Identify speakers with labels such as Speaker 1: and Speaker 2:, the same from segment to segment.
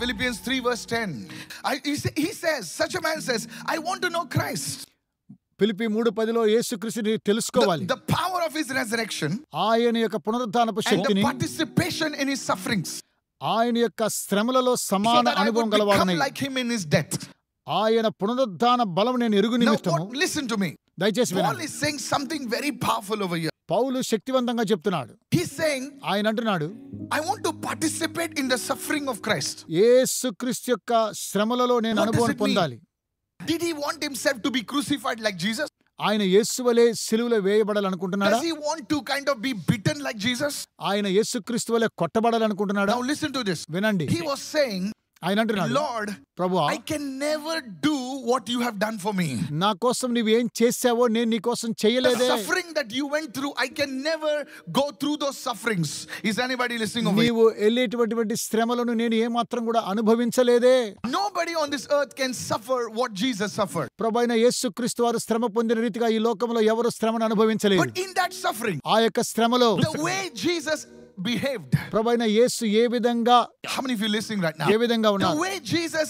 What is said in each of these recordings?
Speaker 1: Philippians 3 verse 10. He says, such a man says, I want to know Christ.
Speaker 2: Philippi 3:10లో యేసుక్రీస్తుని తెలుసుకోవాలి.
Speaker 1: The power of his resurrection.
Speaker 2: ఆయన యొక్క పునరుత్థానపు శక్తిని.
Speaker 1: And the participation in his sufferings.
Speaker 2: ఆయన యొక్క శ్రమలలో సమాన అనుభవం గలవాడని.
Speaker 1: Like him in his death.
Speaker 2: ఆయన పునరుత్థాన బలం నేను ఎరుగు నిమిత్తము.
Speaker 1: Listen to me.
Speaker 2: దయచేసి వినండి.
Speaker 1: Paul is saying something very powerful over here.
Speaker 2: పౌలు శక్తివంతంగా చెప్తున్నాడు.
Speaker 1: He's saying,
Speaker 2: ఆయన అంటున్నాడు,
Speaker 1: I want to participate in the suffering of Christ.
Speaker 2: యేసుక్రీస్తు యొక్క శ్రమలలో నేను అనుభవం పొందాలి.
Speaker 1: Did he want himself to be crucified like Jesus?
Speaker 2: ఆయన యేసువలే సిలువలో వేయబడాలనుకుంటున్నాడా?
Speaker 1: Does he want to kind of be beaten like Jesus?
Speaker 2: ఆయన యేసుక్రీస్తు వలే కొట్టబడాలనుకుంటున్నాడా?
Speaker 1: Now listen to this.
Speaker 2: వినండి.
Speaker 1: He was saying,
Speaker 2: ఆయన అంటున్నాడు,
Speaker 1: Lord,
Speaker 2: ప్రభువా,
Speaker 1: I can never do what you have done for me.
Speaker 2: నా కోసం నీవు ఏం చేసావో నేను నీ కోసం చేయలేదే.
Speaker 1: The suffering that you went through, I can never go through those sufferings. Is anybody listening over here?
Speaker 2: నీవు వెళ్ళేటువంటి శ్రమలను నేను ఏ మాత్రం కూడా అనుభవించలేదే.
Speaker 1: Nobody on this earth can suffer what Jesus suffered.
Speaker 2: ప్రభువైన యేసుక్రీస్తు వారు శ్రమ పొందిన రీతిగా ఈ లోకంలో ఎవరు శ్రమను అనుభవించలేదు.
Speaker 1: But in that suffering,
Speaker 2: ఆ యొక్క శ్రమలో
Speaker 1: the way Jesus behaved.
Speaker 2: ప్రభువైన యేసు ఏ విధంగా,
Speaker 1: how many of you listening right now?
Speaker 2: ఏ విధంగా ఉన్నారు?
Speaker 1: The way Jesus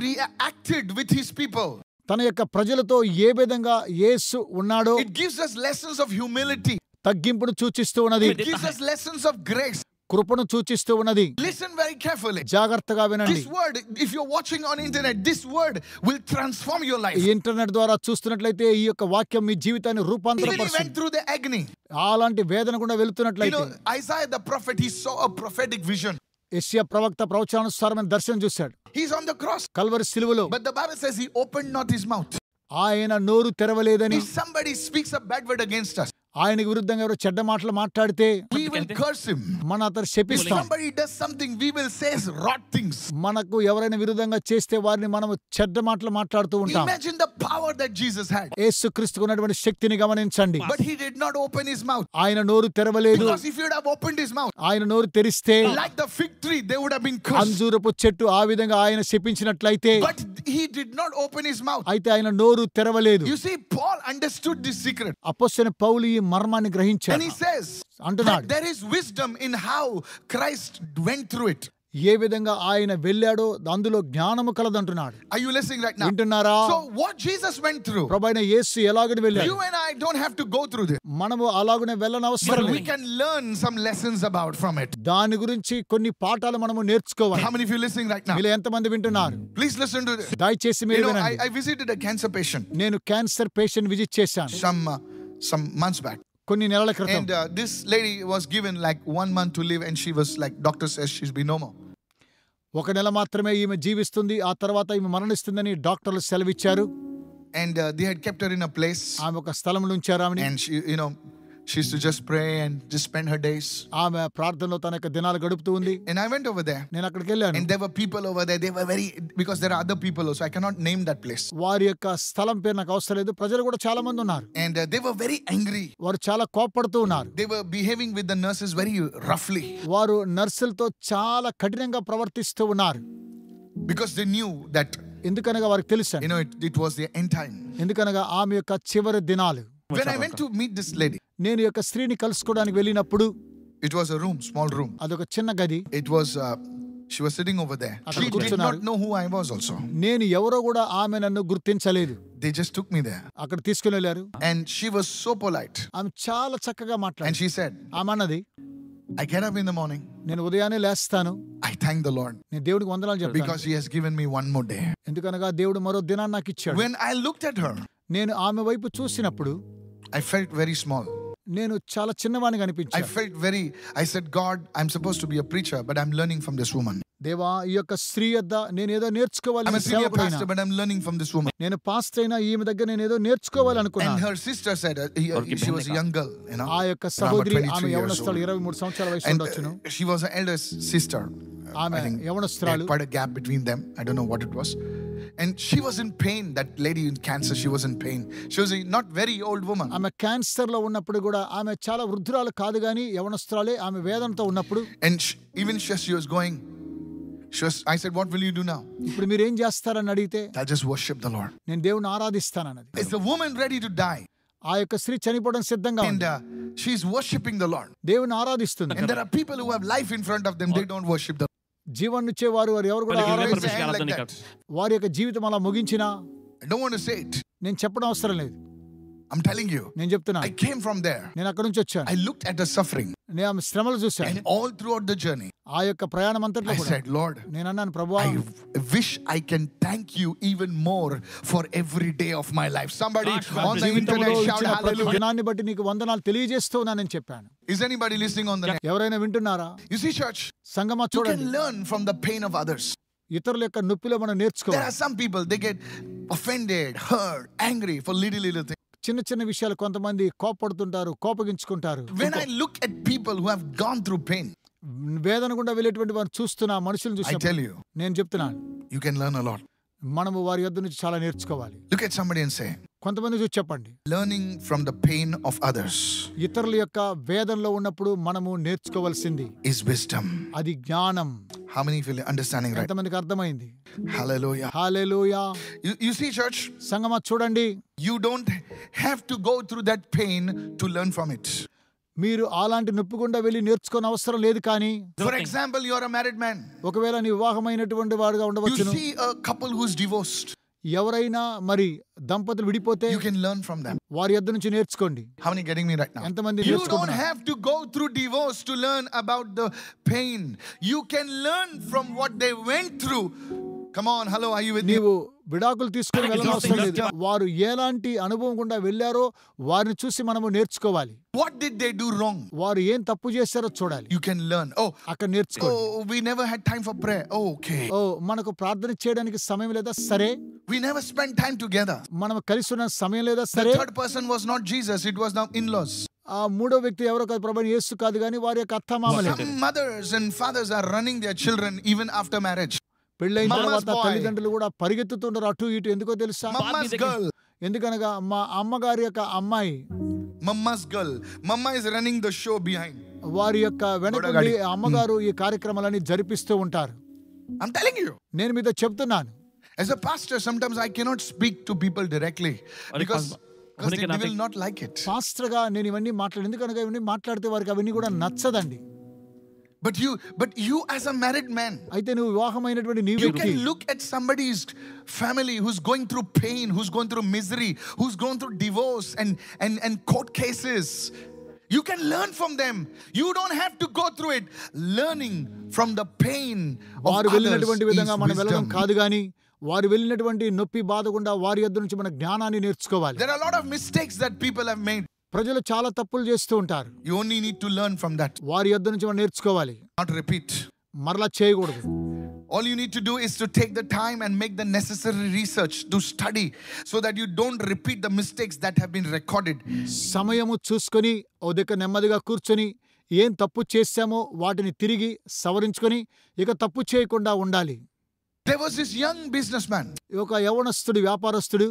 Speaker 1: reacted with his people.
Speaker 2: తన యొక్క ప్రజలతో ఏ విధంగా యేసు ఉన్నాడో.
Speaker 1: It gives us lessons of humility.
Speaker 2: తగ్గింపును సూచిస్తూ ఉన్నది.
Speaker 1: It gives us lessons of grace.
Speaker 2: కృపను సూచిస్తూ ఉన్నది.
Speaker 1: Listen very carefully.
Speaker 2: జాగ్రత్తగా వినండి.
Speaker 1: This word, if you're watching on internet, this word will transform your life.
Speaker 2: Internet ద్వారా చూస్తున్నట్లయితే ఈ యొక్క వాక్యం మీ జీవితాన్ని రూపాంతరపరుస్తుంది.
Speaker 1: He went through the agony.
Speaker 2: అలాంటి వేదన గుండా వెళ్తున్నట్లయితే.
Speaker 1: Isaiah the prophet, he saw a prophetic vision.
Speaker 2: యెషయా ప్రవక్త ప్రవచనానుసారమైన దర్శనం చూశాడు.
Speaker 1: He's on the cross.
Speaker 2: Calvary సిలువలో.
Speaker 1: But the Bible says he opened not his mouth.
Speaker 2: ఆయన నోరు తెరవలేదని.
Speaker 1: If somebody speaks a bad word against us,
Speaker 2: ఆయనకు విరుద్ధంగా ఎవరో చెడ్డ మాటలు మాట్లాడితే
Speaker 1: we will curse him.
Speaker 2: మన అతను
Speaker 1: If
Speaker 2: శపిస్తాం.
Speaker 1: somebody does something, we will say rot things.
Speaker 2: మనకు ఎవరైనా విరుద్ధంగా చేస్తే వారిని మనం చెడ్డ మాటలు మాట్లాడుతూ ఉంటాం.
Speaker 1: Imagine the power that Jesus had.
Speaker 2: యేసుక్రీస్తుకు ఉన్నటువంటి శక్తిని గమనించండి.
Speaker 1: But he did not open his mouth.
Speaker 2: ఆయన నోరు తెరవలేదు.
Speaker 1: Because if he would have opened his mouth,
Speaker 2: ఆయన నోరు తెరిస్తే
Speaker 1: like the fig tree, they would have been cursed.
Speaker 2: అంజూరపు చెట్టు ఆ విధంగా ఆయన శపించినట్లయితే.
Speaker 1: But he did not open his mouth.
Speaker 2: అయితే ఆయన నోరు తెరవలేదు.
Speaker 1: You see, Paul understood this secret.
Speaker 2: అపొస్తలుడైన పౌలు ఈ మర్మాన్ని గ్రహించాడు.
Speaker 1: And he says
Speaker 2: అంటున్నాడు,
Speaker 1: there is wisdom in how Christ went through it.
Speaker 2: ఏ విధంగా ఆయన వెళ్ళాడో అందులో జ్ఞానము కలదంటున్నాడు.
Speaker 1: Are you listening right now?
Speaker 2: వింటున్నారా?
Speaker 1: So what Jesus went through,
Speaker 2: ప్రభువైన యేసు ఎలాగని వెళ్ళాడు.
Speaker 1: you and I don't have to go through this.
Speaker 2: మనము అలాగనే వెళ్ళనవసరం
Speaker 1: But we
Speaker 2: లేదు.
Speaker 1: can learn some lessons about from it.
Speaker 2: దాని గురించి కొన్ని పాఠాలు మనము నేర్చుకోవాలి.
Speaker 1: How many of you listening right now?
Speaker 2: మీలో ఎంతమంది వింటున్నారు?
Speaker 1: Please listen to this.
Speaker 2: దయచేసి మీరు వినండి.
Speaker 1: I visited a cancer patient.
Speaker 2: నేను క్యాన్సర్ పేషెంట్ విజిట్ చేశాను
Speaker 1: some months back.
Speaker 2: కొన్ని నెలల క్రితం.
Speaker 1: And this lady was given like 1 month to live, and she was like, doctor says she'll be no more.
Speaker 2: ఒక నెల మాత్రమే ఈమె జీవిస్తుంది, ఆ తర్వాత ఈమె మరణిస్తుందని డాక్టర్లు సెలవిచ్చారు.
Speaker 1: And they had kept her in a place.
Speaker 2: ఆమె ఒక స్థలంలో ఉంచారు ఆమెని.
Speaker 1: And she, she used to just pray and just spend her days.
Speaker 2: ఆమె ప్రార్థనలో తన యొక్క దినాలు గడుపుతూ ఉంది.
Speaker 1: And I went over there.
Speaker 2: నేను అక్కడికి వెళ్ళాను.
Speaker 1: And there were people over there. They were very, because there are other people also. I cannot name that place.
Speaker 2: వారి యొక్క స్థలం పేరు నాకు అవసరం లేదు. ప్రజలు కూడా చాలా మంది ఉన్నారు.
Speaker 1: And they were very angry.
Speaker 2: వారు చాలా కోపపడుతూ ఉన్నారు.
Speaker 1: They were behaving with the nurses very roughly.
Speaker 2: వారు నర్సులతో చాలా కఠినంగా ప్రవర్తిస్తూ ఉన్నారు.
Speaker 1: Because they knew that,
Speaker 2: ఎందుకనగా వారికి తెలుసు,
Speaker 1: it was the end time.
Speaker 2: ఎందుకనగా ఆమె యొక్క చివరి దినాలు.
Speaker 1: When I went to meet this lady,
Speaker 2: నేను యొక్క స్త్రీని కలుసుకోవడానికి వెళ్ళినప్పుడు,
Speaker 1: it was a room, small room.
Speaker 2: అదొక చిన్న గది.
Speaker 1: It was she was sitting over there. She did not know who I was also.
Speaker 2: నేను ఎవరో కూడా ఆమె నన్ను గుర్తించలేదు.
Speaker 1: They just took me there.
Speaker 2: అక్కడ తీసుకుని వెళ్ళారు.
Speaker 1: And she was so polite.
Speaker 2: ఆమె చాలా చక్కగా మాట్లాడారు.
Speaker 1: And she said,
Speaker 2: ఆమె అన్నది,
Speaker 1: I get up in the morning.
Speaker 2: నేను ఉదయాన్నే లేస్తాను.
Speaker 1: I thank the Lord.
Speaker 2: నేను దేవుడికి వందనాలు చెప్తాను.
Speaker 1: Because he has given me one more day.
Speaker 2: ఎందుకనగా దేవుడు మరో దినాన్ని నాకు ఇచ్చాడు.
Speaker 1: When I looked at her,
Speaker 2: నేను ఆమె వైపు చూసినప్పుడు
Speaker 1: I felt very small.
Speaker 2: నేను చాలా చిన్నవాడిగా అనిపించాను.
Speaker 1: I felt I said, God, I'm supposed to be a preacher, but I'm learning from this woman.
Speaker 2: దేవా, ఈ యొక్క స్త్రీ యొద్ద నేను ఏదో నేర్చుకోవాలి.
Speaker 1: I'm a senior pastor, but I'm learning from this woman.
Speaker 2: నేను పాస్టర్ అయినా ఈమె దగ్గర నేను ఏదో నేర్చుకోవాలి అనుకున్నాను.
Speaker 1: And her sister said, she was a young girl,
Speaker 2: ఆ యొక్క సహోదరి, ఆమె యవనస్తురాలు, 23 సంవత్సరాల వయసు ఉండొచ్చును.
Speaker 1: She was her elder sister.
Speaker 2: ఆమె యవనస్తురాలు.
Speaker 1: Quite a gap between them. I don't know what it was. And she was in pain. That lady in cancer, she was in pain. She was a not very old woman.
Speaker 2: ఆమె cancer లో ఉన్నప్పుడు కూడా ఆమె చాలా వృద్ధురాలు కాదు గాని యవనస్తురాలే. ఆమె వేదనతో ఉన్నప్పుడు,
Speaker 1: and even she was going, I said, what will you do now?
Speaker 2: ఇప్పుడు మీరు ఏం చేస్తారని అడిగితే,
Speaker 1: I just worship the Lord.
Speaker 2: నేను దేవుని ఆరాధిస్తానన్నది.
Speaker 1: It's a woman ready to die.
Speaker 2: ఆ యొక్క స్త్రీ చనిపోవడం సిద్ధంగా ఉంది.
Speaker 1: And she's worshiping the Lord.
Speaker 2: దేవుని ఆరాధిస్తుంది.
Speaker 1: And there are people who have life in front of them, they don't worship the Lord.
Speaker 2: జీవన్నిచ్చే వారు ఎవరు కూడా
Speaker 3: Quelle
Speaker 1: Raise
Speaker 3: glorifier
Speaker 1: your hand
Speaker 3: permission
Speaker 1: like
Speaker 3: à la
Speaker 1: that.
Speaker 2: వారి యొక్క జీవితం అలా ముగించినా
Speaker 1: I don't want to say it.
Speaker 2: నేను చెప్పడం అవసరం లేదు.
Speaker 1: I'm telling you.
Speaker 2: నేను చెప్తున్నా,
Speaker 1: I came from there.
Speaker 2: నేను అక్కడి నుంచి వచ్చాను.
Speaker 1: I looked at the suffering.
Speaker 2: నేను ఆమె శ్రమలు చూశాను.
Speaker 1: And all throughout the journey,
Speaker 2: ఆ యొక్క ప్రయాణం అంతట్లో
Speaker 1: I
Speaker 2: కూడా
Speaker 1: said, Lord,
Speaker 2: నేను అన్నాను, ప్రభువా,
Speaker 1: I wish I can thank you even more for every day of my life. Somebody on the
Speaker 2: జీవితంలో
Speaker 1: internet shout
Speaker 2: ఇచ్చిన ప్రతి
Speaker 1: hallelujah.
Speaker 2: దినాన్ని బట్టి నీకు వందనాలు తెలియజేస్తూ ఉన్నానని చెప్పాను.
Speaker 1: Is anybody listening on the net?
Speaker 2: ఎవరైనా వింటున్నారా?
Speaker 1: You see, church,
Speaker 2: సంగమా
Speaker 1: you
Speaker 2: చూడండి,
Speaker 1: can learn from the pain of others.
Speaker 2: ఇతరుల యొక్క నొప్పిలో మనం
Speaker 1: There
Speaker 2: నేర్చుకోవాలి.
Speaker 1: are some people, they get offended, hurt, angry for little things.
Speaker 2: చిన్న చిన్న విషయాలు కొంతమంది కోపడుతుంటారు, కోపగించుకుంటారు.
Speaker 1: When I look at people who have gone through pain,
Speaker 2: వేదన గుండా వెళ్ళేటువంటి వారు చూస్తున్నా, మనుషులను
Speaker 1: I
Speaker 2: చూసి
Speaker 1: tell you,
Speaker 2: నేను చెప్తున్నాను,
Speaker 1: you can learn a lot.
Speaker 2: మనము వారి యొద్ద నుంచి చాలా నేర్చుకోవాలి.
Speaker 1: Look at somebody and say,
Speaker 2: కొంతమంది చూసి చెప్పండి,
Speaker 1: learning from the pain of others
Speaker 2: ఇతరుల యొక్క వేదనలో ఉన్నప్పుడు మనము నేర్చుకోవాల్సింది
Speaker 1: is wisdom.
Speaker 2: అది జ్ఞానం.
Speaker 1: How many feel understanding right?
Speaker 2: ఎంతమందికి అర్థమైంది?
Speaker 1: Hallelujah.
Speaker 2: Hallelujah.
Speaker 1: You see, church,
Speaker 2: సంగమా చూడండి,
Speaker 1: you don't have to go through that pain to learn from it.
Speaker 2: మీరు అలాంటి నొప్పి గుండా వెళ్ళి నేర్చుకోని అవసరం లేదు. కానీ
Speaker 1: For example, you're a married man.
Speaker 2: ఒకవేళ నీ వివాహమైనటువంటి వాడుగా
Speaker 1: You
Speaker 2: ఉండవచ్చును.
Speaker 1: see a couple who's divorced.
Speaker 2: ఎవరైనా మరి దంపతులు విడిపోతే
Speaker 1: You can learn from them.
Speaker 2: వారి యొద్ద నుంచి నేర్చుకోండి.
Speaker 1: How many getting me right now?
Speaker 2: ఎంతమంది
Speaker 1: You don't
Speaker 2: నేర్చుకుంటున్నారు?
Speaker 1: have to go through divorce to learn about the pain. You can learn from what they went through. Come on, hello, are you with me?
Speaker 2: నీవు విడాకులు తీసుకుని వెళ్ళనవసరం లేదు. వారు ఎలాంటి అనుభవం గుండా వెళ్ళారో వారిని చూసి మనము నేర్చుకోవాలి.
Speaker 1: What did they do wrong?
Speaker 2: వారు ఏం తప్పు చేశారో చూడాలి.
Speaker 1: You can learn.
Speaker 2: అక్కడ నేర్చుకోండి.
Speaker 1: Oh, we never had time for prayer. Oh, okay.
Speaker 2: ఓ, మనకు ప్రార్థన చేయడానికి సమయం లేదా? సరే.
Speaker 1: We never spent time together.
Speaker 2: మనం కలిసి ఉన్న సమయం లేదా?
Speaker 1: The
Speaker 2: సరే.
Speaker 1: third person was not Jesus, it was now in-laws.
Speaker 2: ఆ మూడో వ్యక్తి ఎవరో కాదు, ప్రభువైన యేసు కాదు, కానీ వారి యొక్క అత్తమామలే.
Speaker 1: Some mothers and fathers are running their children even after marriage.
Speaker 2: పెళ్ళైన
Speaker 1: Mama's
Speaker 2: తర్వాత
Speaker 1: boy.
Speaker 2: తల్లిదండ్రులు కూడా పరిగెత్తుతుంటారు అటు ఇటు. ఎందుకో తెలుసా?
Speaker 1: Mama's girl.
Speaker 2: ఎందుకనగా మా అమ్మగారి యొక్క అమ్మాయి,
Speaker 1: Mama's girl. Mama is running the show behind.
Speaker 2: వారి యొక్క వెనకుండి అమ్మగారు ఈ కార్యక్రమాలని జరిపిస్తూ ఉంటారు.
Speaker 1: I'm telling you.
Speaker 2: నేను మీతో చెప్తున్నాను,
Speaker 1: As a pastor, sometimes I cannot speak to people directly because they will not like it.
Speaker 2: Pastor గా నేను ఇవన్నీ ఎందుకనగా ఇవన్నీ మాట్లాడితే వారికి అవన్నీ కూడా నచ్చదండి.
Speaker 1: But you as a married man,
Speaker 2: అయితే నువ్వు వివాహమైనటువంటి నీ
Speaker 1: you
Speaker 2: వ్యక్తి,
Speaker 1: can look at somebody's family who's going through pain, who's going through misery, who's going through divorce and court cases. You can learn from them. You don't have to go through it. Learning from the pain of
Speaker 2: వారు
Speaker 1: others
Speaker 2: వెళ్ళినటువంటి
Speaker 1: is
Speaker 2: విధంగా మనం వెళ్ళడం
Speaker 1: wisdom.
Speaker 2: కాదు, కానీ వారు వెళ్ళినటువంటి నొప్పి బాధ గుండా వారి యొద్ద నుంచి మన జ్ఞానాన్ని నేర్చుకోవాలి.
Speaker 1: There are a lot of mistakes that people have made.
Speaker 2: ప్రజలు చాలా తప్పులు చేస్తూ ఉంటారు.
Speaker 1: You only need to learn from that,
Speaker 2: వారి యొద్ద నుంచి మనం నేర్చుకోవాలి,
Speaker 1: not repeat.
Speaker 2: మరలా చేయకూడదు.
Speaker 1: All you need to do is to take the time and make the necessary research to study so that you don't repeat the mistakes that have been recorded.
Speaker 2: సమయము చూసుకొని ఓ దగ్గర నెమ్మదిగా కూర్చొని ఏం తప్పు చేశామో వాటిని తిరిగి సవరించుకొని ఇక తప్పు చేయకుండా ఉండాలి.
Speaker 1: There was this young businessman
Speaker 2: ఒక యవనస్తుడు, వ్యాపారస్తుడు,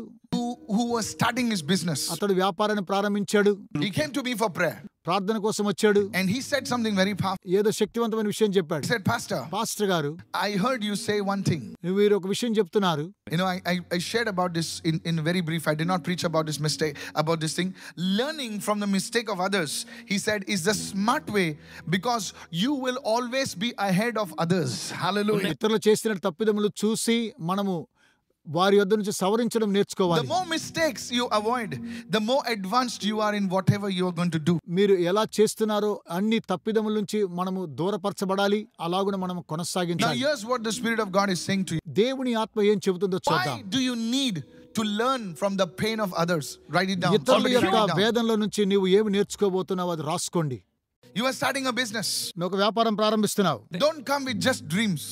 Speaker 1: who was starting his business.
Speaker 2: అతడు వ్యాపారాన్ని ప్రారంభించాడు.
Speaker 1: He came to me for prayer
Speaker 2: ప్రార్థన కోసం వచ్చాడు.
Speaker 1: and he said something very powerful.
Speaker 2: ఏదో శక్తివంతమైన విషయం
Speaker 1: He
Speaker 2: చెప్పాడు.
Speaker 1: said, Pastor,
Speaker 2: పాస్టర్ గారు,
Speaker 1: I heard you say one thing.
Speaker 2: మీరు ఒక విషయం చెప్తున్నారు.
Speaker 1: You know, I shared about this in very brief. I did not preach about this mistake, about this thing. Learning from the mistake of others, he said, is the smart way because you will always be ahead of others. Hallelujah.
Speaker 2: ఇతరులు చేసిన తప్పిదములు చూసి మనము వారి యొద్ద నుంచి సవరించడం
Speaker 1: The
Speaker 2: నేర్చుకోవాలి.
Speaker 1: more mistakes you avoid, the more advanced you are in whatever you are going to do.
Speaker 2: మీరు ఎలా చేస్తున్నారో అన్ని తప్పిదముల నుంచి మనము దూరపరచబడాలి, అలాగున మనం
Speaker 1: Now
Speaker 2: కొనసాగించాలి.
Speaker 1: here's what the Spirit of God is saying to you.
Speaker 2: దేవుని ఆత్మ ఏం చెబుతుందో చూద్దాం.
Speaker 1: Why do you need to learn from the pain of others? Write it down.
Speaker 2: ఇతరుల
Speaker 1: Somebody
Speaker 2: యొక్క
Speaker 1: write it down.
Speaker 2: వేదనల నుంచి నీవు ఏమి నేర్చుకోబోతున్నావు అది రాసుకోండి.
Speaker 1: You are starting a business.
Speaker 2: నువ్వు ఒక వ్యాపారం ప్రారంభిస్తున్నావు.
Speaker 1: Don't come with just dreams.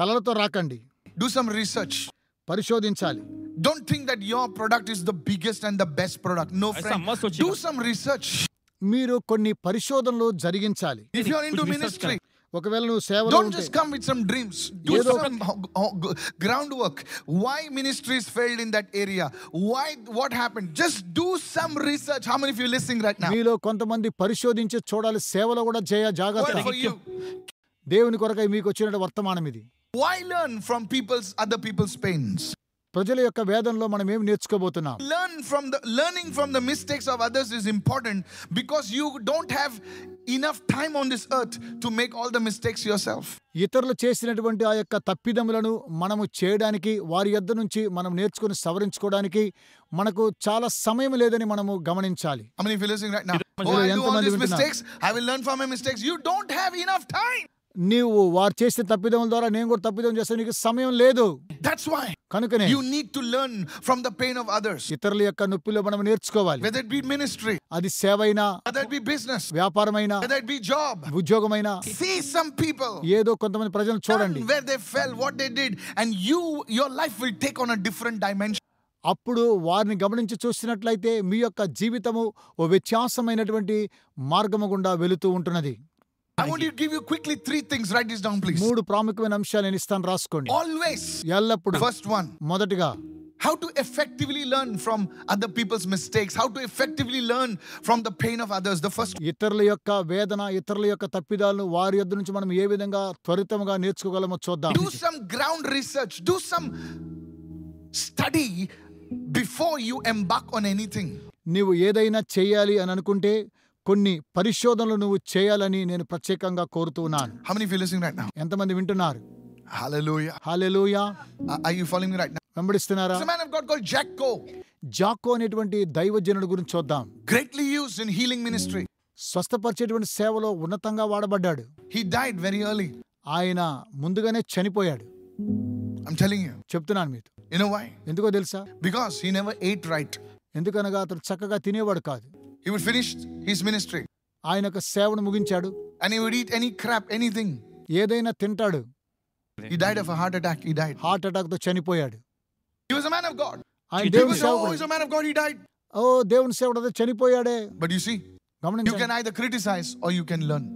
Speaker 2: కలలతో రాకండి,
Speaker 1: Do some research.
Speaker 2: పరిశోధించాలి.
Speaker 1: Don't think that your product is the biggest and the best product. No,
Speaker 3: ऐसा
Speaker 1: friend.
Speaker 3: मत सोचिएगा.
Speaker 1: Do some research.
Speaker 2: మీరు కొన్ని పరిశోధనలు జరిగించాలి.
Speaker 1: If you are into
Speaker 3: कुछ research
Speaker 1: ministry,
Speaker 2: ఒకవేళ నువ్వు సేవలో
Speaker 1: don't
Speaker 2: ఉంటే
Speaker 1: just come with some dreams. Do
Speaker 2: ఏదో
Speaker 1: some groundwork. Why ministries failed in that area? Why? What happened? Just do some research. How many of you are listening right now?
Speaker 2: మీలో కొంతమంది పరిశోధించి చూడాలి, సేవలో కూడా జాగ్రత్త.
Speaker 1: Word for you.
Speaker 2: దేవుని కొరకై మీకు వచ్చిన వర్తమానం ఇది.
Speaker 1: Why learn from other people's pains?
Speaker 2: ప్రజల యొక్క వేదనలో మనం ఏం నేర్చుకోబోతున్నాం?
Speaker 1: Learn learning from the mistakes of others is important because you don't have enough time on this earth to make all the mistakes yourself.
Speaker 2: ఇతరులు చేసినటువంటి ఆ యొక్క తప్పిదములను మనము చేయడానికి, వారి యొద్ద నుంచి మనం నేర్చుకుని సవరించుకోవడానికి మనకు చాలా సమయం లేదని మనము గమనించాలి.
Speaker 1: How many of you listening right now? Oh, I do all these mistakes. I will learn from my mistakes. You don't have enough time.
Speaker 2: నీవు వారు చేసే తప్పిదముల ద్వారా నేను కూడా తప్పిదం చేస్తాను, నీకు సమయం లేదు.
Speaker 1: That's why
Speaker 2: కనుకనే
Speaker 1: you need to learn from the pain of others.
Speaker 2: ఇతరుల యొక్క నొప్పిలో మనం నేర్చుకోవాలి.
Speaker 1: Whether it be ministry,
Speaker 2: అది సేవైనా,
Speaker 1: whether it be business,
Speaker 2: వ్యాపారమైనా,
Speaker 1: whether it be job,
Speaker 2: ఉద్యోగమైనా.
Speaker 1: see some people
Speaker 2: ఏదో కొంతమంది ప్రజలను చూడండి,
Speaker 1: where they fell, what they did, and your life will take on a different dimension.
Speaker 2: అప్పుడు వారిని గమనించి చూసినట్లయితే మీ యొక్క జీవితము ఓ వ్యత్యాసమైనటువంటి మార్గము గుండా వెళుతూ ఉంటున్నది.
Speaker 1: I want you to give you quickly 3 things. Write this down, please.
Speaker 2: 3 ప్రాముఖ్యమైన అంశాలు నేను ఇస్తాను, రాసుకోండి.
Speaker 1: Always.
Speaker 2: ఎల్లప్పుడు.
Speaker 1: First one.
Speaker 2: మొదటిగా,
Speaker 1: how to effectively learn from other people's mistakes. How to effectively learn from the pain of others. The first.
Speaker 2: ఇతరుల యొక్క వేదన, ఇతరుల యొక్క తప్పిదాలను వారి యొద్ద నుంచి మనం ఏ విధంగా త్వరితంగా నేర్చుకోగలమో చూద్దాం.
Speaker 1: Do some ground research. Do some study before you embark on anything.
Speaker 2: నీవు ఏదైనా చేయాలి అని అనుకుంటే కొన్ని పరిశోధనలు నువ్వు చేయాలని నేను ప్రత్యేకంగా కోరుతున్నాను.
Speaker 1: How many of you listening right now?
Speaker 2: ఎంతమంది వింటున్నారు?
Speaker 1: Hallelujah.
Speaker 2: Hallelujah.
Speaker 1: Are you following me right now?
Speaker 2: వెంబడిస్తున్నారా?
Speaker 1: There's a man of God called Jacko.
Speaker 2: జాకో అనేటువంటి దైవజనుడి గురించి చూద్దాం.
Speaker 1: Greatly used in healing ministry.
Speaker 2: స్వస్థపరిచేటువంటి సేవలో ఉన్నతంగా వాడబడ్డాడు.
Speaker 1: He died very early.
Speaker 2: ఆయన ముందుగానే చనిపోయాడు.
Speaker 1: I'm telling you.
Speaker 2: చెప్తున్నాను మీకు.
Speaker 1: You know why?
Speaker 2: ఎందుకో తెలుసా?
Speaker 1: Because he never ate right.
Speaker 2: ఎందుకనగా అతను చక్కగా తినేవాడు కాదు.
Speaker 1: He would finish his ministry.
Speaker 2: ఆయన యొక్క సేవను ముగించాడు.
Speaker 1: And he would eat any crap, anything.
Speaker 2: ఏదైనా తింటాడు.
Speaker 1: He died of a heart attack. He died.
Speaker 2: Heart attack తో చనిపోయాడు.
Speaker 1: He was a man of God.
Speaker 2: ఆయన దేవుని
Speaker 1: Oh,
Speaker 2: సేవకుడు.
Speaker 1: he's a man of God. He died.
Speaker 2: ఓ దేవుని సేవకుడు అదే చనిపోయాడే.
Speaker 1: But you see, you
Speaker 2: గమనించండి.
Speaker 1: can either criticize or you can learn.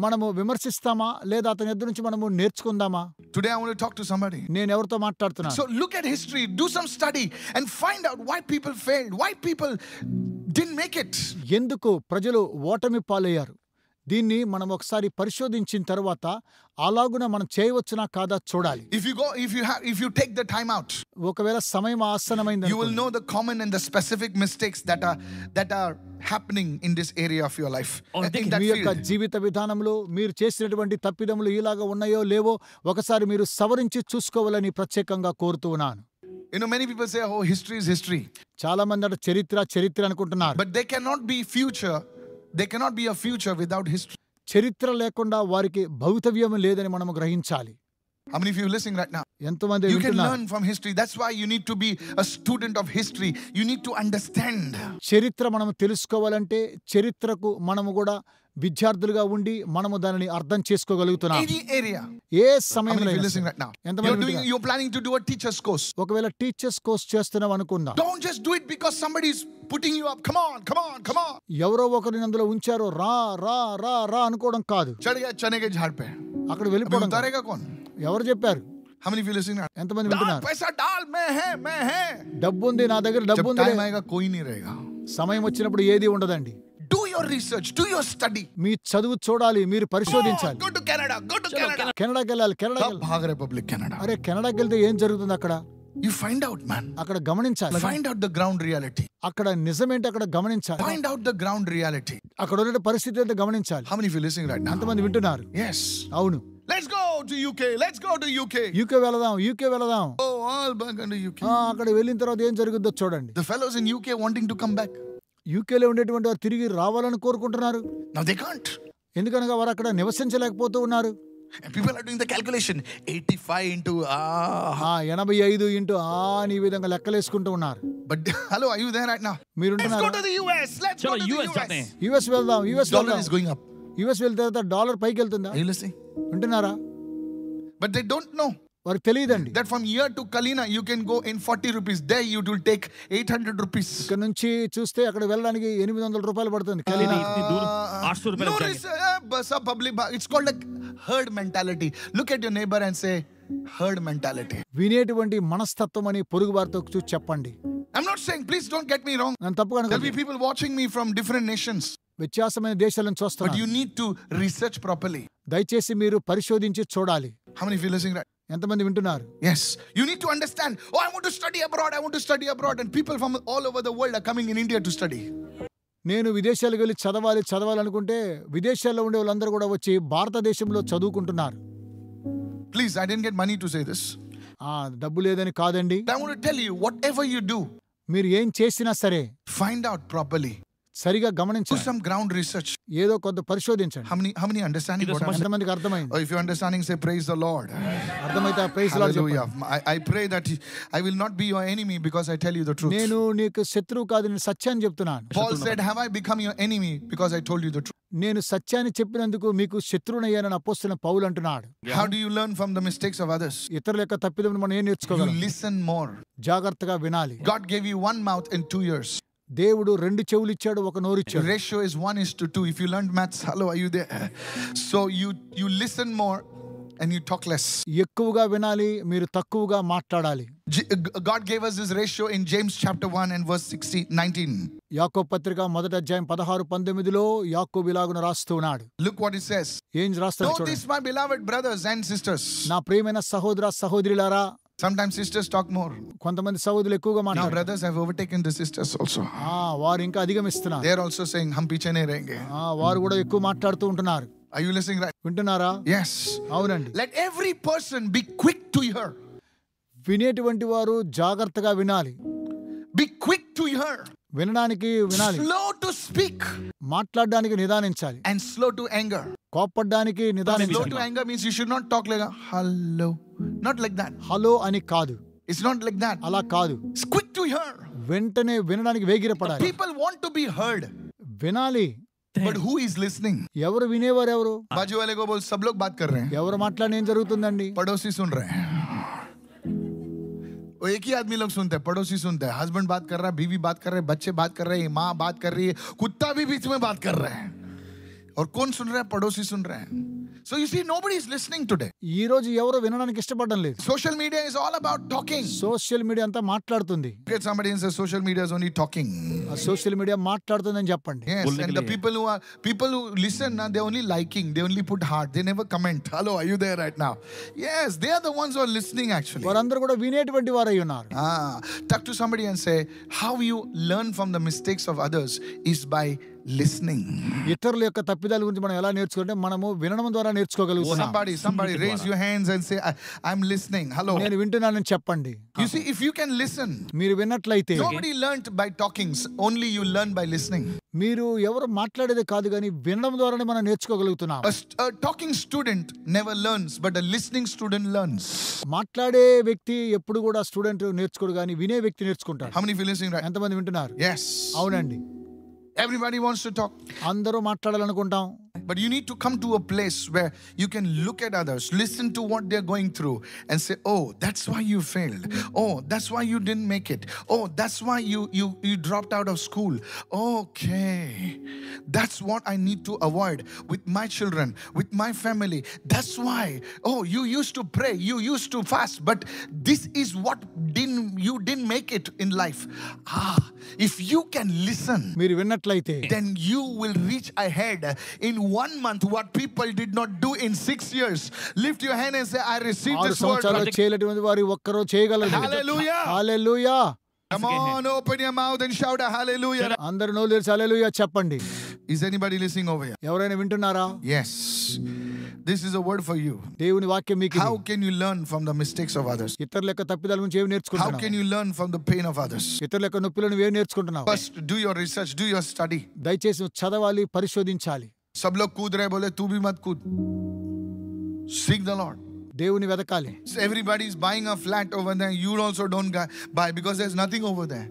Speaker 2: మనము విమర్శిస్తామా లేదా అతని ఎదురు నుంచి మనము నేర్చుకుందామా?
Speaker 1: Today I want to talk to somebody.
Speaker 2: నేను ఎవరితో మాట్లాడుతున్నాను?
Speaker 1: So look at history, do some study and find out why people failed, why people didn't make it.
Speaker 2: ఎందుకు ప్రజలు ఓటమి పాలయ్యారు? దీన్ని మనం ఒకసారి పరిశోధించిన తర్వాత అలాగున మనం చేయవచ్చునా కాదా చూడాలి.
Speaker 1: If you take the time out,
Speaker 2: ఒకవేళ సమయం ఆసన్నమైంది,
Speaker 1: you will know the common and the specific mistakes that are happening in this area of your life. In that
Speaker 2: మీ యొక్క
Speaker 1: field.
Speaker 2: జీవిత విధానంలో మీరు చేసినటువంటి తప్పిదములు ఇలాగా ఉన్నాయో లేవో ఒకసారి మీరు సవరించి చూసుకోవాలని ప్రత్యేకంగా కోరుతూ ఉన్నాను.
Speaker 1: You know, many people say, oh, history is history.
Speaker 2: చాలా మంది అంటే చరిత్ర అనుకుంటున్నారు.
Speaker 1: But there cannot be future. There cannot be a future without history.
Speaker 2: చరిత్ర లేకుండా వారికి భవితవ్యం లేదని మనం గ్రహించాలి.
Speaker 1: How many of you are listening right now?
Speaker 2: ఎంతమంది
Speaker 1: You can
Speaker 2: వింటున్నారు?
Speaker 1: learn from history. That's why you need to be a student of history. You need to understand.
Speaker 2: చరిత్ర మనం తెలుసుకోవాలంటే చరిత్రకు మనము కూడా విద్యార్థులుగా ఉండి మనము దానిని అర్థం చేసుకోగలుగుతున్నాం.
Speaker 1: Any area.
Speaker 2: A
Speaker 1: How many
Speaker 2: సమయంలో
Speaker 1: of you
Speaker 2: అయినా
Speaker 1: listening
Speaker 2: సరే.
Speaker 1: right now?
Speaker 2: ఎంతమంది
Speaker 1: You're planning to do a teacher's course.
Speaker 2: ఒకవేళ టీచర్స్ కోర్స్ చేస్తున్నాం అనుకుందాం.
Speaker 1: Don't just do it because somebody is putting you up. Come on, come on, come on.
Speaker 2: ఎవరో ఒకరిని అందులో ఉంచారో రా రా రా రా అనుకోవడం కాదు.
Speaker 1: चढ़ गया चने के झाड़ पे.
Speaker 2: అక్కడ
Speaker 1: अभी
Speaker 2: వెళ్ళిపోవడం కాదు.
Speaker 1: उतारेगा कौन?
Speaker 2: ఎవరు చెప్పారు?
Speaker 1: How many of you listening now?
Speaker 2: ఎంతమంది
Speaker 1: डाल
Speaker 2: వింటున్నారు?
Speaker 1: पैसा डाल, मैं है.
Speaker 2: డబ్బు ఉంది నా దగ్గర,
Speaker 1: जब
Speaker 2: డబ్బు ఉంది.
Speaker 1: टाइम आएगा कोई नहीं रहेगा.
Speaker 2: సమయం వచ్చినప్పుడు ఏది ఉండదండి.
Speaker 1: Do your research, do your study.
Speaker 2: మీ చదువు చూడాలి, మీరు పరిశోధించాలి.
Speaker 1: Go to Canada, go to Canada.
Speaker 2: కెనడాకి వెళ్ళాలి.
Speaker 1: सब भाग रहे public Canada.
Speaker 2: అరే కెనడాకి వెళ్తే ఏం జరుగుతుంది అక్కడ?
Speaker 1: You find out, man.
Speaker 2: అక్కడ గమనించాలి.
Speaker 1: Find out the ground reality.
Speaker 2: అక్కడ నిజమేంటి అక్కడ గమనించాలి.
Speaker 1: Find out the ground reality.
Speaker 2: అక్కడ ఉన్న పరిస్థితి అయితే గమనించాలి.
Speaker 1: How many of you listening right now?
Speaker 2: ఎంతమంది వింటున్నారు?
Speaker 1: Yes.
Speaker 2: అవును.
Speaker 1: Let's go to UK. Let's go to UK.
Speaker 2: UK వెళదాం.
Speaker 1: Oh, all back into UK.
Speaker 2: అక్కడ వెళ్ళిన తర్వాత ఏం జరుగుతుందో చూడండి.
Speaker 1: The fellows in UK wanting to come back.
Speaker 2: యూకేలో ఉండేటువంటి వారు తిరిగి రావాలని కోరుకుంటున్నారు.
Speaker 1: Now they can't.
Speaker 2: ఎందుకనగా వారు అక్కడ నివసించలేకపోతూ ఉన్నారు.
Speaker 1: And people are doing the calculation. 85 into
Speaker 2: 85 into అని ఈ విధంగా లెక్కలేసుకుంటూ ఉన్నారు.
Speaker 1: But hello, are you there right now? Let's
Speaker 2: మీరుంటున్నారు.
Speaker 1: go to the US. Let's go to the US.
Speaker 2: US వెళ్దాం.
Speaker 1: Dollar is going up.
Speaker 2: US వెళ్తే తర్వాత dollar పైకి వెళ్తుందా?
Speaker 1: Are you listening?
Speaker 2: వింటున్నారా?
Speaker 1: But they don't know
Speaker 2: వారికి తెలియదండి.
Speaker 1: that from here to Kalina you can go in 40 rupees. There you will take 800 rupees.
Speaker 2: ఇక్కడ నుంచి చూస్తే అక్కడ వెళ్ళడానికి 800 రూపాయలు పడుతుంది. కలినా
Speaker 1: No, it's called a herd mentality. Look at your neighbor and say herd mentality.
Speaker 2: వినేటువంటి మనస్తత్వం అని పొరుగు వారితో చూసి చెప్పండి.
Speaker 1: I'm not saying, please don't get me wrong.
Speaker 2: నేను తప్పుగా
Speaker 1: There'll be
Speaker 2: అనుకోండి.
Speaker 1: people watching me from different nations.
Speaker 2: వ్యత్యాసమైన దేశాల నుంచి
Speaker 1: But
Speaker 2: వస్తున్నారు.
Speaker 1: you need to research properly.
Speaker 2: దయచేసి మీరు పరిశోధించి చూడాలి.
Speaker 1: How many of you listening right?
Speaker 2: ఎంతమంది వింటున్నారు?
Speaker 1: Yes, you need to understand. Oh, I want to study abroad. I want to study abroad, and people from all over the world are coming in India to study.
Speaker 2: నేను విదేశాలకు వెళ్ళి చదవాలనుకుంటే విదేశాల్లో ఉండే వాళ్ళందరూ కూడా వచ్చి భారతదేశంలో చదువుకుంటున్నారు.
Speaker 1: Please, I didn't get money to say this.
Speaker 2: డబ్బు లేదని కాదండి.
Speaker 1: I want to tell you, whatever you do,
Speaker 2: మీరు ఏం చేసినా సరే
Speaker 1: find out properly.
Speaker 2: సరిగా
Speaker 1: Do
Speaker 2: గమనించండి.
Speaker 1: some ground research.
Speaker 2: ఏదో కొంత పరిశోధించండి.
Speaker 1: How many understanding what I'm saying?
Speaker 2: ఎంతమందికి అర్థమైంది?
Speaker 1: Or if you're understanding, say praise the Lord.
Speaker 2: అర్థమైతే ప్రైజ్ లార్డ్ చెప్పండి.
Speaker 1: Hallelujah. I pray that I will not be your enemy because I tell you the truth.
Speaker 2: నేను నీకు శత్రువు కాదు, నేను సత్యాన్ని చెప్తున్నాను.
Speaker 1: Paul said, have I become your enemy because I told you the truth?
Speaker 2: నేను సత్యాన్ని చెప్పినందుకు మీకు శత్రువునయ్యానని అపోస్తలుడైన పౌలు అంటున్నాడు.
Speaker 1: How do you learn from the mistakes of others?
Speaker 2: ఇతరుల యొక్క తప్పిదములను మనం ఏం
Speaker 1: You
Speaker 2: నేర్చుకోగలం?
Speaker 1: listen more.
Speaker 2: జాగ్రత్తగా వినాలి.
Speaker 1: God gave you one mouth and 2 ears.
Speaker 2: దేవుడు 2 చెవులు ఇచ్చాడు, 1 నోరు ఇచ్చాడు.
Speaker 1: Ratio is 1:2. If you learned maths, hello, are you there? So you listen more and you talk less.
Speaker 2: ఎక్కువగా వినాలి, మీరు తక్కువగా మాట్లాడాలి.
Speaker 1: God gave us this ratio in James chapter 1 and verse 19.
Speaker 2: యాకోబు పత్రిక 1వ అధ్యాయం 16-19లో యాకోబు ఇలాగున రాస్తూ ఉన్నాడు.
Speaker 1: Look what it says.
Speaker 2: ఏం రాస్తాడు
Speaker 1: Know
Speaker 2: చూడండి.
Speaker 1: this, my beloved brothers and sisters.
Speaker 2: నా ప్రియమైన సహోదర సహోదరులారా,
Speaker 1: Sometimes sisters talk more.
Speaker 2: కొంతమంది సహోదరులు ఎక్కువగా
Speaker 1: Now
Speaker 2: మాట్లాడారు.
Speaker 1: brothers have overtaken the sisters also.
Speaker 2: వారు ఇంకా అధిగమిస్తున్నారు.
Speaker 1: They are also saying, hum piche nahi rahenge.
Speaker 2: వారు కూడా ఎక్కువ మాట్లాడుతూ ఉంటున్నారు.
Speaker 1: Are you listening right?
Speaker 2: వింటున్నారా?
Speaker 1: Yes.
Speaker 2: అవునండి.
Speaker 1: Let every person be quick to hear.
Speaker 2: వినేటువంటి వారు జాగ్రత్తగా వినాలి.
Speaker 1: Be quick to hear.
Speaker 2: వినడానికి వినాలి.
Speaker 1: Slow to speak.
Speaker 2: మాట్లాడడానికి నిదానించాలి.
Speaker 1: And slow to anger.
Speaker 2: కోపపడడానికి
Speaker 1: Slow
Speaker 2: నిదానించాలి.
Speaker 1: to anger means you should not talk like a hello. Not like that.
Speaker 2: Hello అని కాదు,
Speaker 1: It's not like that.
Speaker 2: అలా కాదు.
Speaker 1: It's quick to hear.
Speaker 2: వెంటనే వినడానికి వేగిరపడాలి.
Speaker 1: People want to be heard.
Speaker 2: వినాలి.
Speaker 1: But who is listening?
Speaker 2: ఎవరు వినేవారు? ఎవరు?
Speaker 1: बाजू वाले को बोल सब लोग बात कर रहे हैं.
Speaker 2: ఎవరు మాట్లాడిన ఏం జరుగుతుందండి?
Speaker 1: पड़ोसी सुन रहे हैं. वो एक ही आदमी लोग सुनते हैं, पड़ोसी सुनते हैं. हस्बैंड बात कर रहा है, बीवी बात कर रहे हैं, बच्चे बात कर रहे हैं, माँ बात कर रही है, कुत्ता भी बीच में बात कर रहे हैं. और कौन सुन रहा है? पड़ोसी सुन रहे हैं. So you see, nobody is listening today.
Speaker 2: ఈ రోజు ఎవరు వినడానికి ఇష్టపడడం లేదు.
Speaker 1: Social media is all about talking.
Speaker 2: Social media అంతా మాట్లాడుతుంది.
Speaker 1: Get somebody and say social media is only talking.
Speaker 2: Social media మాట్లాడుతుందని చెప్పండి.
Speaker 1: Yes, and the people who listen, they only liking, they only put heart, they never comment. Hello, are you there right now? Yes, they are the ones who are listening actually.
Speaker 2: వారందరూ కూడా వినేటువంటి వారై ఉన్నారు.
Speaker 1: Talk to somebody and say, how you learn from the mistakes of others is by listening.
Speaker 2: ఇతరుల యొక్క తప్పిదాల గురించి మనం ఎలా నేర్చుకుంటే మనము వినడం ద్వారా నేర్చుకోగలుగుతాం.
Speaker 1: Somebody raise your hands and say, I'm listening. Hello.
Speaker 2: నేను వింటున్నానని చెప్పండి.
Speaker 1: You see, if you can listen,
Speaker 2: మీరు విన్నట్లయితే
Speaker 1: nobody learned by talking, only you learn by listening.
Speaker 2: మీరు ఎవరు మాట్లాడేది కాదు కానీ వినడం ద్వారానే మనం నేర్చుకోగలుగుతున్నాం.
Speaker 1: A talking student never learns, but a listening student learns.
Speaker 2: మాట్లాడే వ్యక్తి ఎప్పుడు కూడా స్టూడెంట్ నేర్చుకోడు కానీ వినే వ్యక్తి నేర్చుకుంటాడు.
Speaker 1: How many of you listening right?
Speaker 2: ఎంతమంది వింటున్నారు?
Speaker 1: Yes.
Speaker 2: అవునండి.
Speaker 1: Everybody wants to talk.
Speaker 2: అందరూ మాట్లాడాలనుకుంటాం.
Speaker 1: But you need to come to a place where you can look at others, listen to what they're going through and say, oh, that's why you failed. Oh, that's why you didn't make it. Oh, that's why you dropped out of school. Okay. That's what I need to avoid with my children, with my family. That's why. Oh, you used to pray, you used to fast, but this is what you didn't make it in life. If you can listen,
Speaker 2: మీరు విన్నట్లయితే
Speaker 1: then you will reach ahead in 1 month what people did not do in 6 years. Lift your hand and say, I received
Speaker 2: 6
Speaker 1: this word.
Speaker 2: సంవత్సరాలు చేయలేటువంటి వారు ఒక్కరో చేయగలరు.
Speaker 1: Hallelujah.
Speaker 2: Hallelujah.
Speaker 1: Come on, open your mouth and shout a hallelujah.
Speaker 2: అందరూ నోరు తెరిచి హల్లెలూయా చెప్పండి.
Speaker 1: Is anybody listening over here?
Speaker 2: ఎవరైనా వింటున్నారా?
Speaker 1: Yes. This is a word for you.
Speaker 2: దేవుని వాక్యం మీకు ఇది.
Speaker 1: How can you learn from the mistakes of others?
Speaker 2: ఇతరుల యొక్క తప్పిదాల గురించి ఏమి
Speaker 1: How
Speaker 2: నేర్చుకుంటున్నావు?
Speaker 1: can you learn from the pain of others?
Speaker 2: ఇతరుల యొక్క నొప్పులను ఏమి నేర్చుకుంటున్నావు?
Speaker 1: First, do your research, do your study.
Speaker 2: దయచేసి నువ్వు చదవాలి, పరిశోధించాలి.
Speaker 1: सब लोग कूद रहे, बोले तू भी मत कूद. Seek the Lord.
Speaker 2: దేవుని వెతకాలి.
Speaker 1: So everybody is buying a flat over there. You also don't buy because there's nothing over there.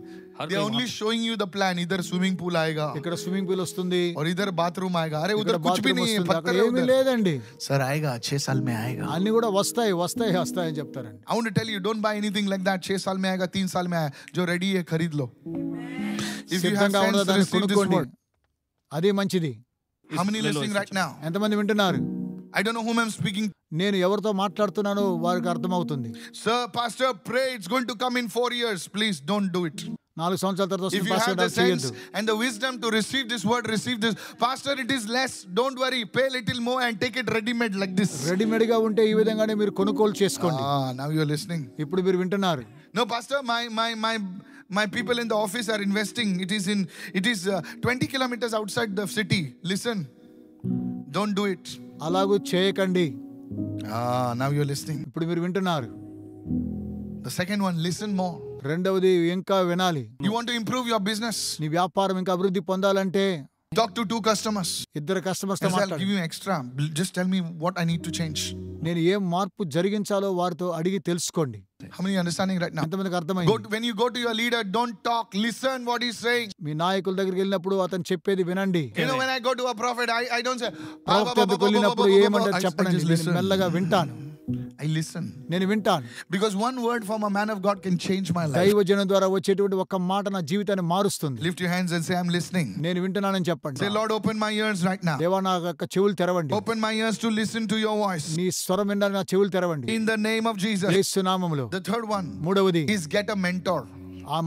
Speaker 1: They're only showing you the plan. इधर swimming pool आएगा
Speaker 2: ఇక్కడ స్విమ్మింగ్ పూల్ వస్తుంది,
Speaker 1: और इधर बाथरूम आएगा. अरे
Speaker 2: ఇక్కడ
Speaker 1: उधर कुछ भी
Speaker 2: బాత్రూమ్
Speaker 1: नहीं है,
Speaker 2: వస్తుంది, అక్కడ
Speaker 1: पत्थर है
Speaker 2: ఏమీ
Speaker 1: उधर.
Speaker 2: లేదండి.
Speaker 1: सर आएगा 6 साल में आएगा.
Speaker 2: అన్ని కూడా వస్తాయని చెప్తారండి.
Speaker 1: I want to tell you, don't buy anything like that. 6 साल में आएगा, 3 साल में आएगा. जो ready है खरीद लो. If you have
Speaker 2: సిద్ధంగా
Speaker 1: friends,
Speaker 2: ఉన్నదాన్ని
Speaker 1: receive this
Speaker 2: కొనుక్కోండి.
Speaker 1: word.
Speaker 2: అదే మంచిది.
Speaker 1: How many listening right now?
Speaker 2: ఎంతమంది వింటున్నారు?
Speaker 1: I don't know whom I'm speaking.
Speaker 2: నేను ఎవరితో మాట్లాడుతున్నానో వారికి అర్థమవుతుంది.
Speaker 1: Sir, pastor, pray it's going to come in 4 years. Please don't do it.
Speaker 2: 4 సంవత్సరాల తర్వాత
Speaker 1: If
Speaker 2: వస్తుంది
Speaker 1: you have
Speaker 2: పాస్టర్
Speaker 1: the
Speaker 2: నాకు
Speaker 1: sense
Speaker 2: చేయొద్దు.
Speaker 1: and the wisdom to receive this word, receive this. Pastor, it is less. Don't worry. Pay little more and take it ready-made like this.
Speaker 2: Readymade గా ఉంటే ఈ విధంగానే మీరు కొనుగోలు చేసుకోండి.
Speaker 1: Now you're listening.
Speaker 2: ఇప్పుడు మీరు వింటున్నారు.
Speaker 1: No, Pastor, my people in the office are investing. It is 20 kilometers outside the city. Listen. Don't do it.
Speaker 2: అలాగూ చేయకండి.
Speaker 1: Now you're listening.
Speaker 2: ఇప్పుడు మీరు వింటున్నారు.
Speaker 1: The second one, listen more.
Speaker 2: రెండవది ఇంకా వినాలి.
Speaker 1: You want to improve your business?
Speaker 2: నీ వ్యాపారం ఇంకా అభివృద్ధి పొందాలంటే
Speaker 1: Talk to 2 customers.
Speaker 2: ఇద్దరు కస్టమర్స్ తో
Speaker 1: I'll
Speaker 2: మాట్లాడు.
Speaker 1: give you extra. Just tell me what I need to change.
Speaker 2: నేను ఏం మార్పు జరిగించాలో వారితో అడిగి తెలుసుకోండి.
Speaker 1: How many are understanding right now?
Speaker 2: ఎంతమందికి అర్థమైంది?
Speaker 1: When you go to your leader, don't talk. Listen what he's saying.
Speaker 2: మీ నాయకుల దగ్గరికి వెళ్ళినప్పుడు అతను చెప్పేది వినండి.
Speaker 1: You know, when I go to a prophet, I don't say.
Speaker 2: ప్రవక్త దగ్గరికి వెళ్ళినప్పుడు ఏమంటారు చెప్పండి. నేను మెల్లగా వింటాను.
Speaker 1: I listen.
Speaker 2: నేను వింటాను.
Speaker 1: Because one word from a man of God can change my life.
Speaker 2: దైవజనం ద్వారా వచ్చేటువంటి ఒక్క మాట నా జీవితాన్ని మారుస్తుంది.
Speaker 1: Lift your hands and say, I'm listening.
Speaker 2: నేను వింటున్నానని చెప్పండి.
Speaker 1: Say, Lord, open my ears right now.
Speaker 2: దేవా నా యొక్క చెవులు తెరవండి.
Speaker 1: Open my ears to listen to your voice.
Speaker 2: నీ స్వరం వినడానికి నా చెవులు తెరవండి.
Speaker 1: In the name of Jesus.
Speaker 2: యేసు నామములో.
Speaker 1: The third one
Speaker 2: మూడవది
Speaker 1: is get a mentor.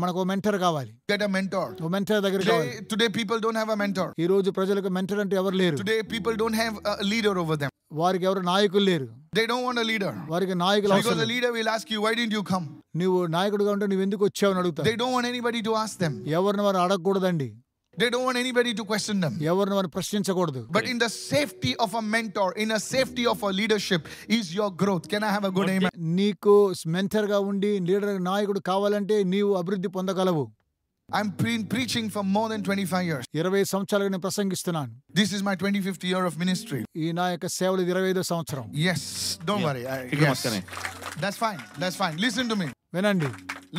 Speaker 2: మనకు మెంటర్ కావాలి.
Speaker 1: Get a mentor.
Speaker 2: ఓ మెంటర్ దగ్గర కావాలి.
Speaker 1: Today people don't have a mentor.
Speaker 2: ఈ రోజు ప్రజలకు మెంటర్ అంటే ఎవరు లేరు.
Speaker 1: Today people don't have a leader over them.
Speaker 2: వారికి ఎవరు నాయకులు లేరు.
Speaker 1: They don't want a leader.
Speaker 2: వారికి నాయకులు
Speaker 1: Because
Speaker 2: అవసరం
Speaker 1: the leader will ask you, why didn't you come?
Speaker 2: నువ్వు నాయకుడిగా ఉంటే నువ్వు ఎందుకు వచ్చావు అని అడుగుతారు.
Speaker 1: They don't want anybody to ask them.
Speaker 2: ఎవరిని వారు అడగకూడదండి.
Speaker 1: They don't want anybody to question them.
Speaker 2: ఎవరిని వారు ప్రశ్నించకూడదు.
Speaker 1: But in the safety of a mentor, in a safety of a leadership is your growth. Can I have a good amen?
Speaker 2: నీకు mentor గా ఉండి leader నాయకుడు కావాలంటే నీవు అభివృద్ధి పొందగలవు.
Speaker 1: I'm preaching for more than 25 years.
Speaker 2: 20 సంవత్సరాలుగా నేను ప్రసంగిస్తున్నాను.
Speaker 1: This is my 25th year of ministry.
Speaker 2: ఈ నా యొక్క సేవలు 25వ సంవత్సరం.
Speaker 1: Yes, don't worry. Yes. That's fine. That's fine. Listen to me.
Speaker 2: వినండి.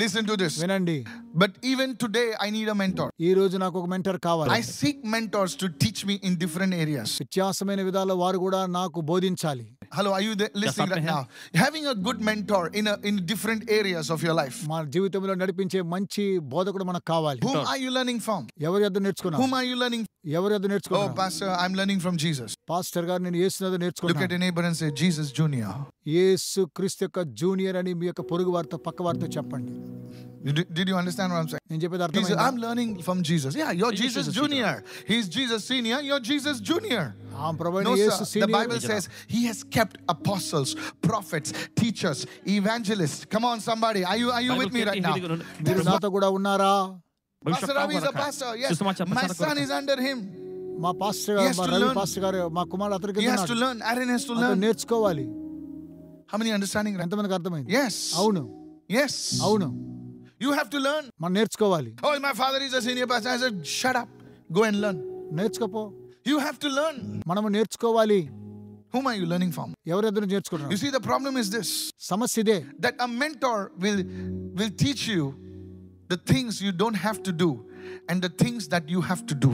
Speaker 1: Listen to this.
Speaker 2: వినండి.
Speaker 1: But even today I need a mentor.
Speaker 2: ఈ రోజు నాకు ఒక మెంటర్ కావాలి.
Speaker 1: I seek mentors to teach me in different areas.
Speaker 2: వ్యత్యాసమైన విధాల్లో వారు కూడా నాకు బోధించాలి.
Speaker 1: Hello, are you listening right now? Having a good mentor in different areas of your life.
Speaker 2: మన జీవితంలో నడిపించే మంచి బోధకుడు మనకు కావాలి.
Speaker 1: Whom are you learning from?
Speaker 2: ఎవరి యొద్ద నేర్చుకున్నావు?
Speaker 1: Whom are you learning?
Speaker 2: ఎవరి యొద్ద
Speaker 1: Oh,
Speaker 2: నేర్చుకున్నావు?
Speaker 1: pastor, I'm learning from Jesus.
Speaker 2: Pastor గారు నేను యేసు యొద్ద
Speaker 1: Look at
Speaker 2: నేర్చుకున్నాను.
Speaker 1: your neighbor and say, Jesus Junior.
Speaker 2: యేసు క్రీస్తు యొక్క జూనియర్ అని మీ యొక్క పొరుగు వారితో పక్క వారితో చెప్పండి.
Speaker 1: Did you understand what I'm saying?
Speaker 2: నేను చెప్పేది
Speaker 1: Jesus,
Speaker 2: అర్థమైందా?
Speaker 1: I'm learning from Jesus. Yeah, you're Jesus Junior. He's Jesus Senior. You're Jesus Junior.
Speaker 2: ఆ ప్రభువైన
Speaker 1: No,
Speaker 2: Yesu
Speaker 1: sir. The Bible
Speaker 2: senior.
Speaker 1: says He has kept apostles, prophets, teachers, evangelists. Come on, somebody. Are you with me right now?
Speaker 2: మీరు నాతో కూడా ఉన్నారా?
Speaker 1: Pastor Ravi is a pastor. Yes. My son is under him.
Speaker 2: మా pastor
Speaker 1: He
Speaker 2: గారు
Speaker 1: has
Speaker 2: మా
Speaker 1: to
Speaker 2: Ravi
Speaker 1: learn.
Speaker 2: Pastor గారు మా కుమారుడు అతనికి
Speaker 1: He has to learn. Aaron has to
Speaker 2: అతను
Speaker 1: learn.
Speaker 2: నేర్చుకోవాలి.
Speaker 1: How many understanding? Right?
Speaker 2: ఎంతమందికి అర్థమైంది?
Speaker 1: Yes.
Speaker 2: అవును
Speaker 1: Yes.
Speaker 2: అవును
Speaker 1: You have to learn.
Speaker 2: మనం నేర్చుకోవాలి.
Speaker 1: Oh, my father is a senior pastor. I said, shut up. Go and learn.
Speaker 2: నేర్చుకోపో.
Speaker 1: You have to learn.
Speaker 2: మనము నేర్చుకోవాలి.
Speaker 1: Whom are you learning from?
Speaker 2: ఎవరి దగ్గర నేర్చుకుంటున్నావు?
Speaker 1: You see, the problem is this.
Speaker 2: సమస్య ఇదే.
Speaker 1: That a mentor will teach you the things you don't have to do and the things that you have to do.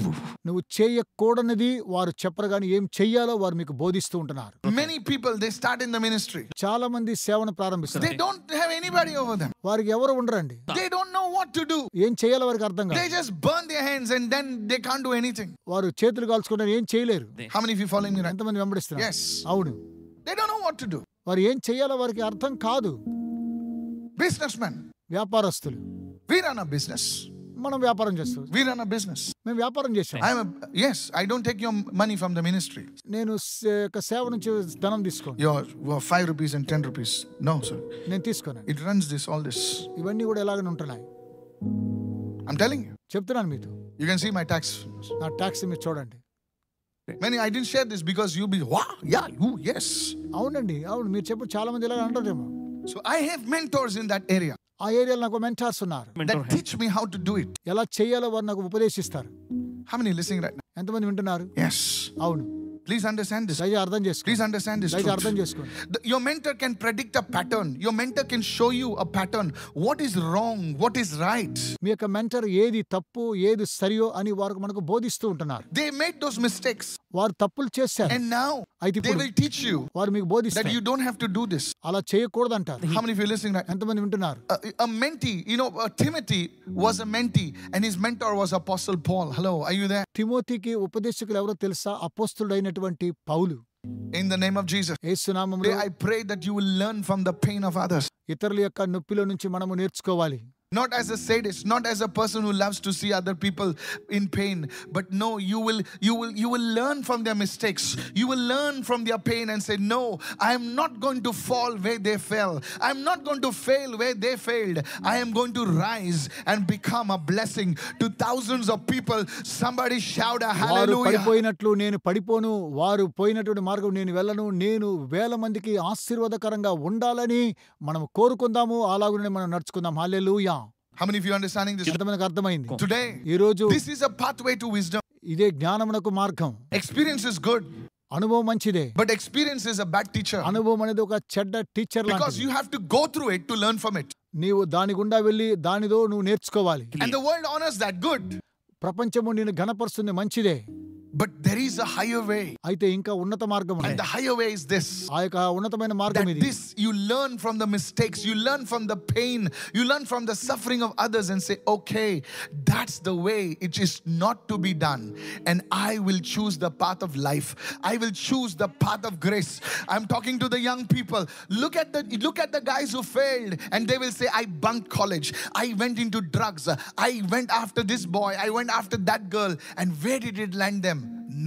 Speaker 2: నువ్వు చేయకూడనిది వారు చెప్పరు కానీ ఏం చెయ్యాలో వారు మీకు బోధిస్తూ ఉంటున్నారు.
Speaker 1: Many people, they start in the ministry.
Speaker 2: చాలా మంది సేవను ప్రారంభిస్తారు.
Speaker 1: They don't have anybody over them.
Speaker 2: వారికి ఎవరు ఉండరండి.
Speaker 1: They don't know what to do.
Speaker 2: ఏం చేయాలో వారికి అర్థం కాదు.
Speaker 1: They just burn their hands and then they can't do anything.
Speaker 2: వారు చేతులు కాల్చుకుంటారు, ఏం చేయలేరు.
Speaker 1: How many of you following me right?
Speaker 2: ఎంతమంది వెంబడిస్తున్నారు?
Speaker 1: Yes.
Speaker 2: అవును.
Speaker 1: They don't know what to do.
Speaker 2: వారు ఏం చేయాలో వారికి అర్థం కాదు.
Speaker 1: Businessmen.
Speaker 2: వ్యాపారస్తులు.
Speaker 1: We run a business.
Speaker 2: మనం వ్యాపారం చేస్తాం.
Speaker 1: We run a business.
Speaker 2: మేము వ్యాపారం చేస్తాం.
Speaker 1: Yes, I don't take your money from the ministry.
Speaker 2: నేను సేవ నుంచి ధనం తీసుకోను.
Speaker 1: Your 5 rupees and 10 rupees. No, sir.
Speaker 2: నేను తీసుకోను.
Speaker 1: It runs this, all this.
Speaker 2: ఇవన్నీ కూడా ఎలాగనే ఉంటున్నాయి.
Speaker 1: I'm telling you.
Speaker 2: చెప్తున్నాను మీతో.
Speaker 1: You can see my tax.
Speaker 2: నా ట్యాక్స్ మీరు చూడండి.
Speaker 1: I didn't share this because you'll be, wow, yeah, you, yes.
Speaker 2: అవునండి, అవును. మీరు చెప్పు, చాలా మంది ఇలా అంటారేమో.
Speaker 1: So I have mentors in that area
Speaker 2: ఆ ఏరియాలో నాకు మెంటార్స్ ఉన్నారు.
Speaker 1: that teach me how to do it.
Speaker 2: ఎలా చేయాలో వారు నాకు ఉపదేశిస్తారు.
Speaker 1: How many listening right now?
Speaker 2: ఎంతమంది వింటున్నారు?
Speaker 1: Yes.
Speaker 2: అవును.
Speaker 1: Please understand this.
Speaker 2: దయచేసి అర్థం చేసుకోండి.
Speaker 1: Please understand this.
Speaker 2: దయచేసి
Speaker 1: truth.
Speaker 2: అర్థం చేసుకోండి.
Speaker 1: Your mentor can predict a pattern. Your mentor can show you a pattern. What is wrong? What is right?
Speaker 2: మీ యొక్క మెంటర్ ఏది తప్పు ఏది సరియో అని వారు మనకు బోధిస్తూ ఉంటున్నారు.
Speaker 1: They made those mistakes.
Speaker 2: వారు తప్పులు చేశారు.
Speaker 1: And now
Speaker 2: అయితే
Speaker 1: they
Speaker 2: ఇప్పుడు
Speaker 1: will teach you
Speaker 2: వారు మీకు
Speaker 1: that
Speaker 2: బోధిస్తారు.
Speaker 1: you don't have to do this.
Speaker 2: అలా చేయకూడదంటారు.
Speaker 1: How many of you listening right now?
Speaker 2: ఎంతమంది వింటున్నారు?
Speaker 1: A mentee, Timothy was a mentee and his mentor was Apostle Paul. Hello, are you there?
Speaker 2: తిమోతికి ఉపదేశకులు ఎవరో తెలుసా? అపోస్తలుడైనటువంటి పౌలు.
Speaker 1: In the name of Jesus.
Speaker 2: యేసు నామములో
Speaker 1: I pray that you will learn from the pain of others.
Speaker 2: ఇతరుల యొక్క నొప్పిలో నుంచి మనము నేర్చుకోవాలి.
Speaker 1: Not as a sadist, not as a person who loves to see other people in pain, but no, you will learn from their mistakes. You will learn from their pain and say, no, I am not going to fall where they fell. I am not going to fail where they failed. I am going to rise and become a blessing to thousands of people. Somebody shout a
Speaker 2: వారు
Speaker 1: hallelujah.
Speaker 2: పడిపోయినట్లు నేను పడిపోను, వారు పోయినటువంటి మార్గం నేను వెళ్ళను, నేను వేల మందికి ఆశీర్వాదకరంగా ఉండాలని మనం కోరుకుందాము. అలాగనే మనం నడుచుకుందాం. హల్లెలూయా.
Speaker 1: How many of you are understanding this?
Speaker 2: మనకు అర్థమైంది.
Speaker 1: Today,
Speaker 2: ఈ రోజు
Speaker 1: this is a pathway to wisdom.
Speaker 2: ఇదే జ్ఞానమునకు మార్గం.
Speaker 1: Experience is good,
Speaker 2: అనుభవం మంచిదే,
Speaker 1: but experience is a bad teacher.
Speaker 2: అనుభవం అనేది ఒక చెడ్డ టీచర్
Speaker 1: Because
Speaker 2: లాంటిది.
Speaker 1: you have to go through it to learn from it.
Speaker 2: నీవు దాని గుండా వెళ్ళి దానితో నువ్వు నేర్చుకోవాలి.
Speaker 1: And the world honors that, good.
Speaker 2: ప్రపంచము నిన్ను ఘనపరుస్తుంది, మంచిదే.
Speaker 1: But there is a higher way.
Speaker 2: అయితే ఇంకా ఉన్నత మార్గం ఉంది.
Speaker 1: And the higher way is this.
Speaker 2: ఆ యొక్క ఉన్నతమైన మార్గం
Speaker 1: That
Speaker 2: ఇది.
Speaker 1: this, you learn from the mistakes, you learn from the pain, you learn from the suffering of others and say, okay, that's the way it is not to be done. And I will choose the path of life. I will choose the path of grace. I'm talking to the young people. Look at the guys who failed and they will say, I bunked college. I went into drugs. I went after this boy. I went after that girl. And where did it land them?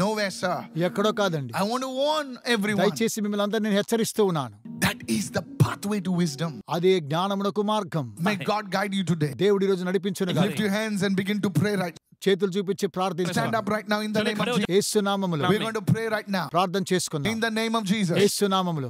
Speaker 1: Nowhere, sir.
Speaker 2: ఎక్కడో కాదండి.
Speaker 1: I want to warn everyone.
Speaker 2: దయచేసి మిమ్మల్ని అందరినీ నేను హెచ్చరిస్తూ ఉన్నాను.
Speaker 1: That is the pathway to wisdom.
Speaker 2: అదే జ్ఞానమునకు మార్గం.
Speaker 1: May God guide you today.
Speaker 2: దేవుడి రోజు నడిపించును గాక.
Speaker 1: Lift your hands and begin to pray right.
Speaker 2: చేతులు చూపించి ప్రార్థించండి.
Speaker 1: Stand up right now in the name of Jesus.
Speaker 2: యేసు నామములో
Speaker 1: We're going to pray right now.
Speaker 2: ప్రార్థన చేసుకుందాం.
Speaker 1: In the name of Jesus.
Speaker 2: యేసు నామములో.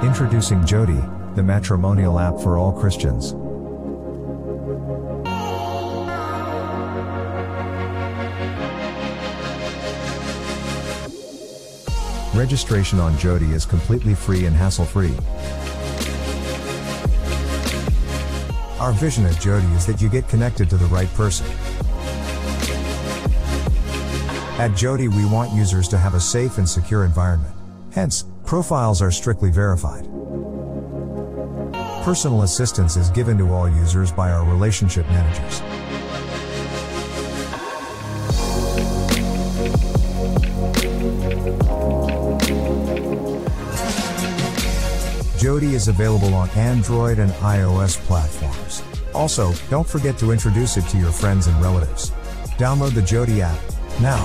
Speaker 3: Introducing Jody, the matrimonial app for all Christians. Registration on Jody is completely free and hassle-free. Our vision at Jody is that you get connected to the right person. At Jody, we want users to have a safe and secure environment. Hence, profiles are strictly verified. Personal assistance is given to all users by our relationship managers. Jody is available on Android and iOS platforms. Also, don't forget to introduce it to your friends and relatives. Download the Jody app now.